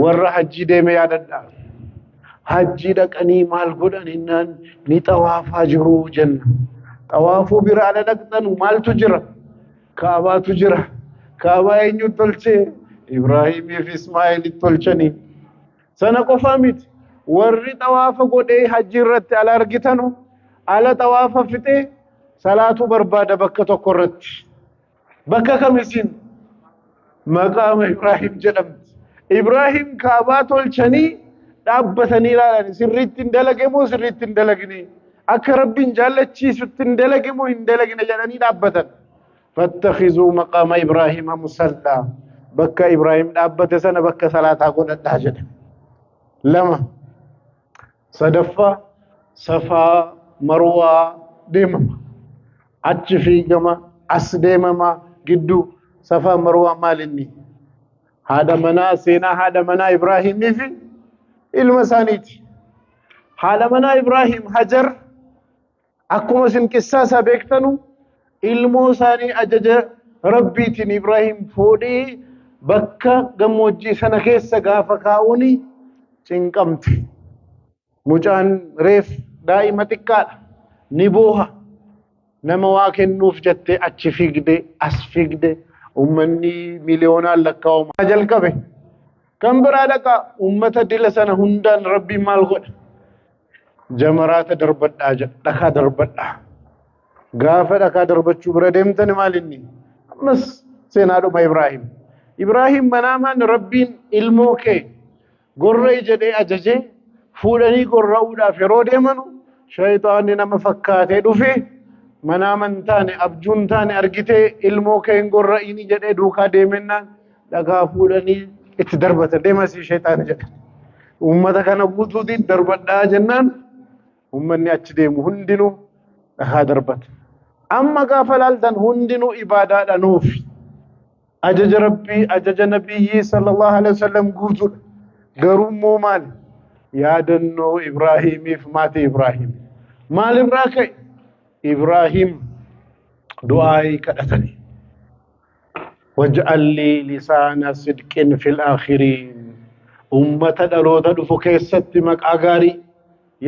warra hajjii deeme yaadadha hajjii dhaqanii maal godhan innaan ni xawaafaa jiru jenna xawaafuu bira ala dhaqxanu maaltu jira kaabaatu jira kaabaa eenyu tolchee Ibraahimii fi Ismaa'eel tolchanii sana qofa miti warri xawaafa godhee hajjii irratti ala argitanu ala xawaafa fixee salaatu barbaada bakka tokko irratti bakka kamisin maqaama Ibraahim jedhamti Ibraahim kaabaa tolchanii dhaabbatanii ilaalan sirriitti hin dalagamoo sirriitti hin dalagne akka rabbiin jaallachiisutti hin dalagamoo hin dalagne jedhanii dhaabbatan fattakhizuu maqaama Ibraahim musallaa bakka Ibraahim dhaabbate sana bakka salaataa godhadhaa jedhe lama sadaffaa safaa marwaa deemama achi fiigama as deemama gidduu safaa marwaa maalinni haadha manaa seenaa haadha manaa Ibraahimii fi ilma isaaniiti haadha manaa Ibraahim Hajar akkuma isin qissaa isaa beektanu ilmoo isaanii ajaja rabbiitiin Ibraahim fuudhee bakka gammoojjii sana keessa gaafa kaa'uuni cinqamte mucaan reef daa'ima xiqqaadha ni booha nama waa kennuuf jettee achi fiigde as fiigde ummanni miliyoonaan lakkaa'uma jalqabe kan biraa dhaqa ummata dila sana hundaan rabbi maal godha jamaraata darbadhaa jedha dhakaa darbadhaa gaafa dhakaa darbachuu bira deemtan maalinni ammas seenaadhuma Ibraahim manaamaan rabbiin ilmoo kee gorra'e jedhee ajajee fuudhanii gorra'uudhaaf yeroo deemanu shayxaanni nama fakkaatee dhufe manaaman taane abjuun taane argitee ilmoo kee gorra'ini jedhee duukaa deemennaan dhagaa fuudhanii itti darbatan deemasii shayxaana jedhe ummata kana guutuutiin darbadhaa jennaan ummanni achi deemu hundinuu dhagaa darbata amma gaafa laaltan hundinuu ibaadaadha nuuf ajaja rabbii ajaja nabiyyi sallallahu alaihi wasallam guutuudha garummoo maal yaadannoo Ibraahimiif maatii Ibraahim maal irraa ka'e Ibraahim du'aa'ii kadhatani waj'al li lisaana sidqin fil aakhiriin ummata dhaloota dhufu keessatti maqaa gaarii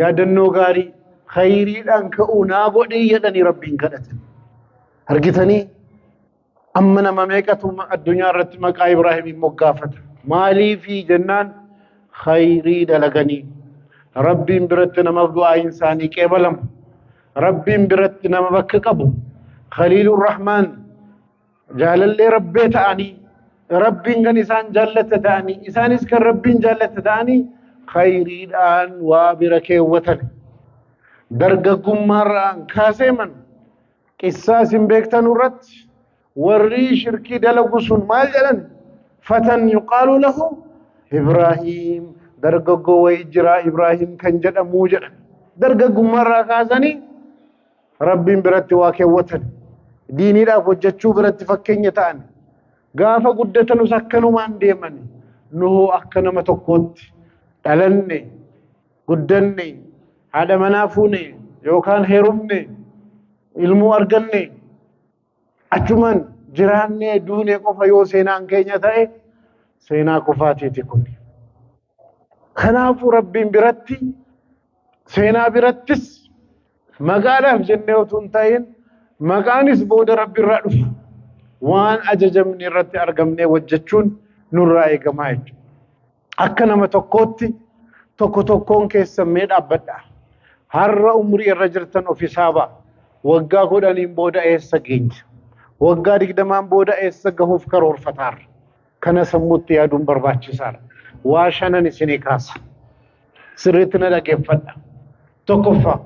yaadannoo gaarii khayriidhaan ka'uu naa godhii jedhanii rabbiin kadhatan argitanii amma nama meeqatu addunyaa irratti maqaa Ibraahim moggaafata maalii fi jennaan khayrii dalaganii rabbiin biratti nama du'aayin isaanii qeebalamu rabbiin biratti nama bakka qabu khaliilur rahmaan jaalallee rabbee ta'anii rabbiin kan isaan jaallata ta'anii isaanis kan rabbiin jaallata ta'anii khayriidhaan waa bira keewwatan dargaggummaarraan kaaseeman qissaa isin beektan irratti warri shirkii dalagu sun maal jedhan fatan yuqaalu lahu Ibraahim dargaggoo wayii jira Ibraahim kan jedhamu jedhan dargaggummaarraa kaasanii rabbiin biratti waa keewwatan diiniidhaaf hojjechuu biratti fakkeenya ta'an gaafa guddatanus akkanumaan deeman nuhu akka nama tokkootti dhalanne guddanne haadha manaa fuune yookaan heerumne ilmoo arganne achuman jiraanne duune qofa yoo seenaan keenya ta'e seenaa kufaatiiti kun kanaafuu rabbiin biratti seenaa birattis maqaadhaaf jennee utuu hin ta'in maqaanis booda rabbi irraa dhufa waan ajajamni irratti argamnee hojjechuun nurraa eegamaa jechuudha akka nama tokkootti tokko tokkoon keessan mee dhaabbadha har'a umrii irra jirtan of hisaabaa waggaa 10 booda eessa geenya waggaa 20 booda eessa gahuuf karoorfataarra kana sammuutti yaaduun barbaachisaadha waa shanan isinii kaasa sirriitti na dhageeffadha tokkoffaa